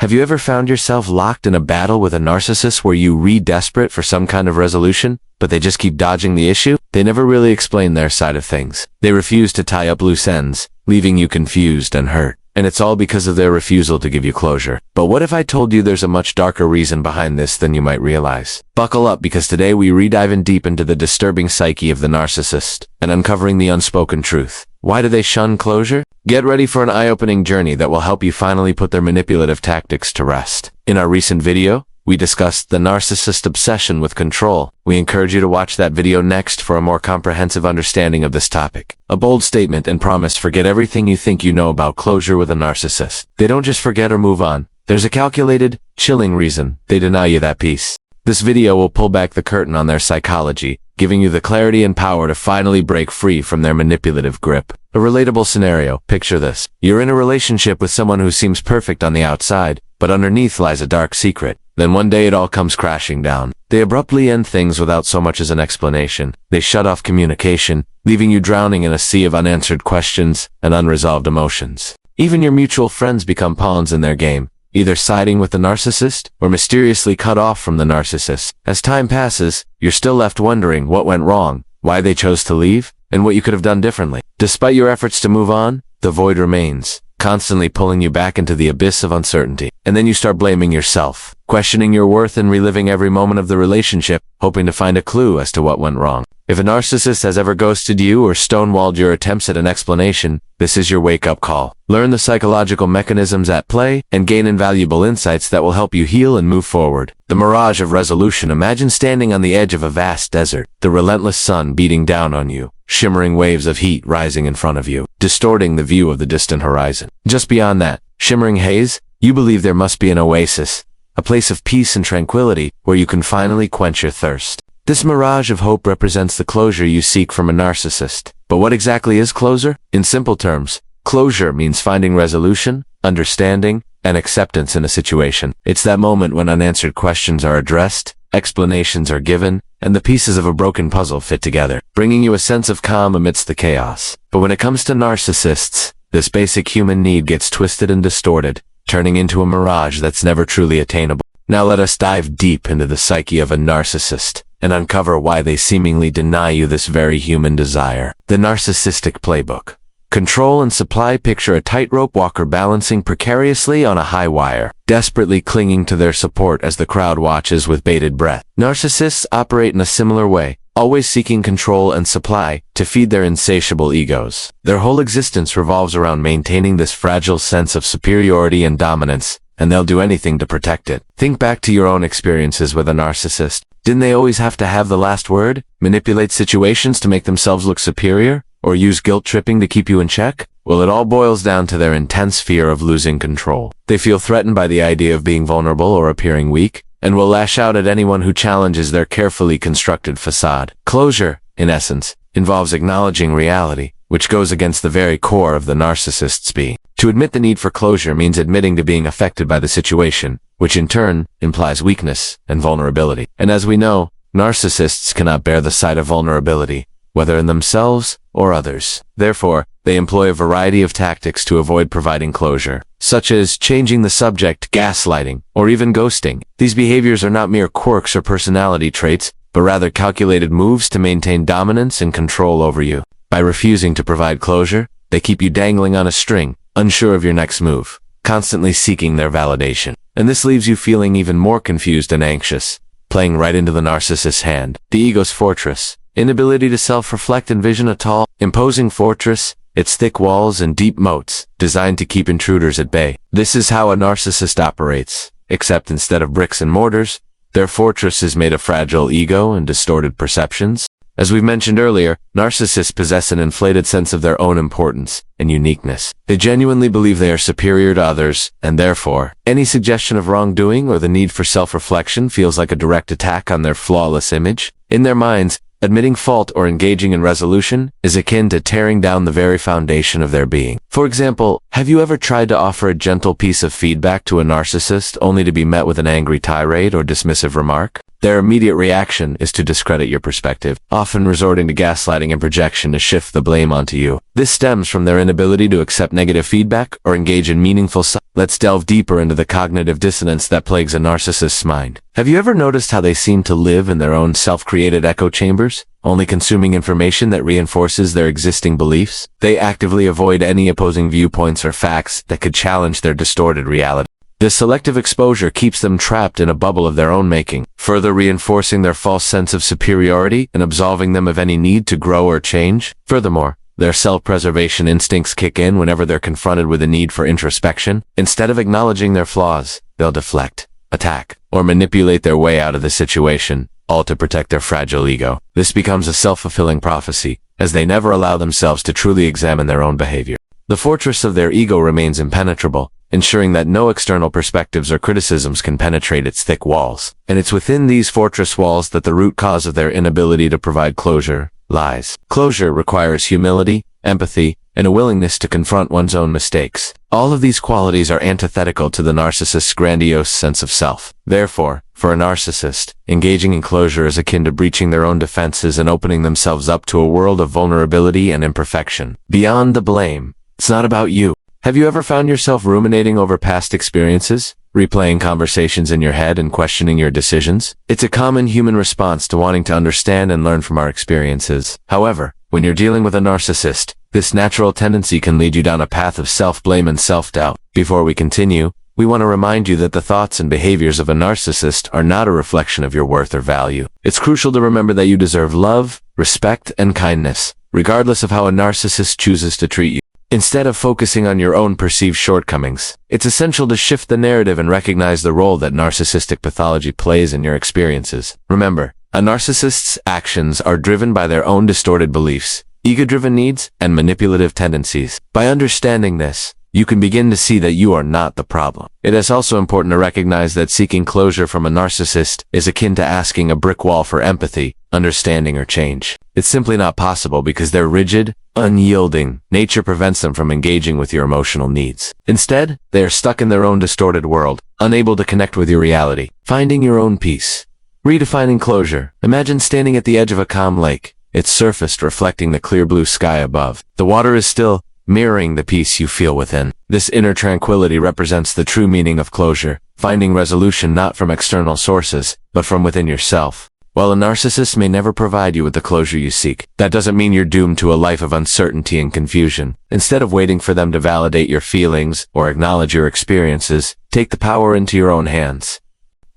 Have you ever found yourself locked in a battle with a narcissist where you desperate for some kind of resolution, but they just keep dodging the issue? They never really explain their side of things. They refuse to tie up loose ends, leaving you confused and hurt. And it's all because of their refusal to give you closure. But what if I told you there's a much darker reason behind this than you might realize? Buckle up, because today we dive in deep into the disturbing psyche of the narcissist and uncovering the unspoken truth. Why do they shun closure? Get ready for an eye-opening journey that will help you finally put their manipulative tactics to rest. In our recent video, we discussed the narcissist obsession with control. We encourage you to watch that video next for a more comprehensive understanding of this topic. A bold statement and promise: forget everything you think you know about closure with a narcissist. They don't just forget or move on. There's a calculated, chilling reason they deny you that peace. This video will pull back the curtain on their psychology, giving you the clarity and power to finally break free from their manipulative grip. A relatable scenario: picture this. You're in a relationship with someone who seems perfect on the outside, but underneath lies a dark secret. Then one day it all comes crashing down. They abruptly end things without so much as an explanation. They shut off communication, leaving you drowning in a sea of unanswered questions and unresolved emotions. Even your mutual friends become pawns in their game, either siding with the narcissist or mysteriously cut off from the narcissist. As time passes, you're still left wondering what went wrong, why they chose to leave, and what you could have done differently. Despite your efforts to move on, the void remains, constantly pulling you back into the abyss of uncertainty. And then you start blaming yourself, questioning your worth and reliving every moment of the relationship, hoping to find a clue as to what went wrong. If a narcissist has ever ghosted you or stonewalled your attempts at an explanation, this is your wake-up call. Learn the psychological mechanisms at play and gain invaluable insights that will help you heal and move forward. The mirage of resolution: imagine standing on the edge of a vast desert, the relentless sun beating down on you, shimmering waves of heat rising in front of you, distorting the view of the distant horizon. Just beyond that shimmering haze, you believe there must be an oasis, a place of peace and tranquility where you can finally quench your thirst. This mirage of hope represents the closure you seek from a narcissist. But what exactly is closure? In simple terms, closure means finding resolution, understanding, and acceptance in a situation. It's that moment when unanswered questions are addressed, explanations are given, and the pieces of a broken puzzle fit together, bringing you a sense of calm amidst the chaos. But when it comes to narcissists, this basic human need gets twisted and distorted, turning into a mirage that's never truly attainable. Now let us dive deep into the psyche of a narcissist and uncover why they seemingly deny you this very human desire. The narcissistic playbook. Control and supply: picture a tightrope walker balancing precariously on a high wire, desperately clinging to their support as the crowd watches with bated breath. Narcissists operate in a similar way, always seeking control and supply to feed their insatiable egos. Their whole existence revolves around maintaining this fragile sense of superiority and dominance, and they'll do anything to protect it. Think back to your own experiences with a narcissist. Didn't they always have to have the last word, manipulate situations to make themselves look superior, or use guilt-tripping to keep you in check? Well, it all boils down to their intense fear of losing control. They feel threatened by the idea of being vulnerable or appearing weak, and will lash out at anyone who challenges their carefully constructed facade. Closure, in essence, involves acknowledging reality, which goes against the very core of the narcissist's being. To admit the need for closure means admitting to being affected by the situation, which in turn implies weakness and vulnerability. And as we know, narcissists cannot bear the sight of vulnerability, whether in themselves or others. Therefore, they employ a variety of tactics to avoid providing closure, such as changing the subject, gaslighting, or even ghosting. These behaviors are not mere quirks or personality traits, but rather calculated moves to maintain dominance and control over you. By refusing to provide closure, they keep you dangling on a string, unsure of your next move, constantly seeking their validation. And this leaves you feeling even more confused and anxious, playing right into the narcissist's hand. The ego's fortress. Inability to self-reflect and vision a tall, imposing fortress, its thick walls and deep moats, designed to keep intruders at bay. This is how a narcissist operates, except instead of bricks and mortars, their fortress is made of fragile ego and distorted perceptions. As we've mentioned earlier, narcissists possess an inflated sense of their own importance and uniqueness. They genuinely believe they are superior to others, and therefore, any suggestion of wrongdoing or the need for self-reflection feels like a direct attack on their flawless image. In their minds, admitting fault or engaging in resolution is akin to tearing down the very foundation of their being. For example, have you ever tried to offer a gentle piece of feedback to a narcissist only to be met with an angry tirade or dismissive remark? Their immediate reaction is to discredit your perspective, often resorting to gaslighting and projection to shift the blame onto you. This stems from their inability to accept negative feedback or engage in meaningful. Let's delve deeper into the cognitive dissonance that plagues a narcissist's mind. Have you ever noticed how they seem to live in their own self-created echo chambers, only consuming information that reinforces their existing beliefs? They actively avoid any opposing viewpoints or facts that could challenge their distorted reality. This selective exposure keeps them trapped in a bubble of their own making, further reinforcing their false sense of superiority and absolving them of any need to grow or change. Furthermore, their self-preservation instincts kick in whenever they're confronted with a need for introspection. Instead of acknowledging their flaws, they'll deflect, attack, or manipulate their way out of the situation, all to protect their fragile ego. This becomes a self-fulfilling prophecy, as they never allow themselves to truly examine their own behavior. The fortress of their ego remains impenetrable, ensuring that no external perspectives or criticisms can penetrate its thick walls. And it's within these fortress walls that the root cause of their inability to provide closure lies. Closure requires humility, empathy, and a willingness to confront one's own mistakes. All of these qualities are antithetical to the narcissist's grandiose sense of self. Therefore, for a narcissist, engaging in closure is akin to breaching their own defenses and opening themselves up to a world of vulnerability and imperfection. Beyond the blame, it's not about you. Have you ever found yourself ruminating over past experiences, replaying conversations in your head and questioning your decisions? It's a common human response to wanting to understand and learn from our experiences. However, when you're dealing with a narcissist, this natural tendency can lead you down a path of self-blame and self-doubt. Before we continue, we want to remind you that the thoughts and behaviors of a narcissist are not a reflection of your worth or value. It's crucial to remember that you deserve love, respect, and kindness, regardless of how a narcissist chooses to treat you. Instead of focusing on your own perceived shortcomings, it's essential to shift the narrative and recognize the role that narcissistic pathology plays in your experiences. Remember, a narcissist's actions are driven by their own distorted beliefs, ego-driven needs, and manipulative tendencies. By understanding this, you can begin to see that you are not the problem. It is also important to recognize that seeking closure from a narcissist is akin to asking a brick wall for empathy, understanding, or change. It's simply not possible because their rigid, unyielding nature prevents them from engaging with your emotional needs. Instead, they are stuck in their own distorted world, unable to connect with your reality. Finding your own peace. Redefining closure. Imagine standing at the edge of a calm lake, its surface reflecting the clear blue sky above. The water is still, mirroring the peace you feel within. This inner tranquility represents the true meaning of closure, finding resolution not from external sources, but from within yourself. While a narcissist may never provide you with the closure you seek, that doesn't mean you're doomed to a life of uncertainty and confusion. Instead of waiting for them to validate your feelings or acknowledge your experiences, take the power into your own hands.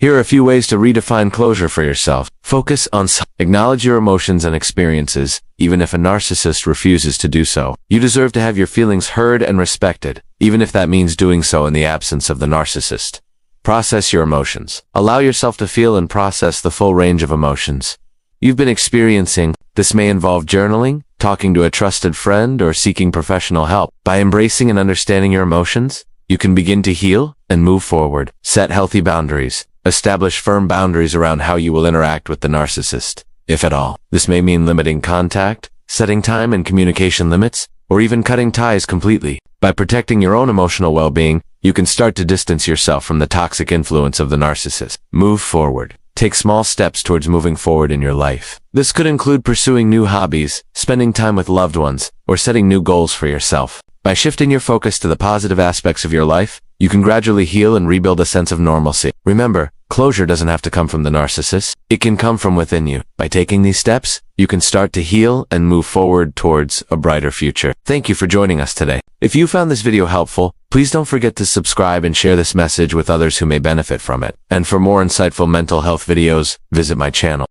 Here are a few ways to redefine closure for yourself. Focus on self. Acknowledge your emotions and experiences, even if a narcissist refuses to do so. You deserve to have your feelings heard and respected, even if that means doing so in the absence of the narcissist. Process your emotions. Allow yourself to feel and process the full range of emotions you've been experiencing. This may involve journaling, talking to a trusted friend, or seeking professional help. By embracing and understanding your emotions, you can begin to heal and move forward. Set healthy boundaries. Establish firm boundaries around how you will interact with the narcissist, if at all. This may mean limiting contact, setting time and communication limits, or even cutting ties completely. By protecting your own emotional well-being, you can start to distance yourself from the toxic influence of the narcissist. Move forward. Take small steps towards moving forward in your life. This could include pursuing new hobbies, spending time with loved ones, or setting new goals for yourself. By shifting your focus to the positive aspects of your life, you can gradually heal and rebuild a sense of normalcy. Remember, closure doesn't have to come from the narcissist. It can come from within you. By taking these steps, you can start to heal and move forward towards a brighter future. Thank you for joining us today. If you found this video helpful, please don't forget to subscribe and share this message with others who may benefit from it. And for more insightful mental health videos, visit my channel.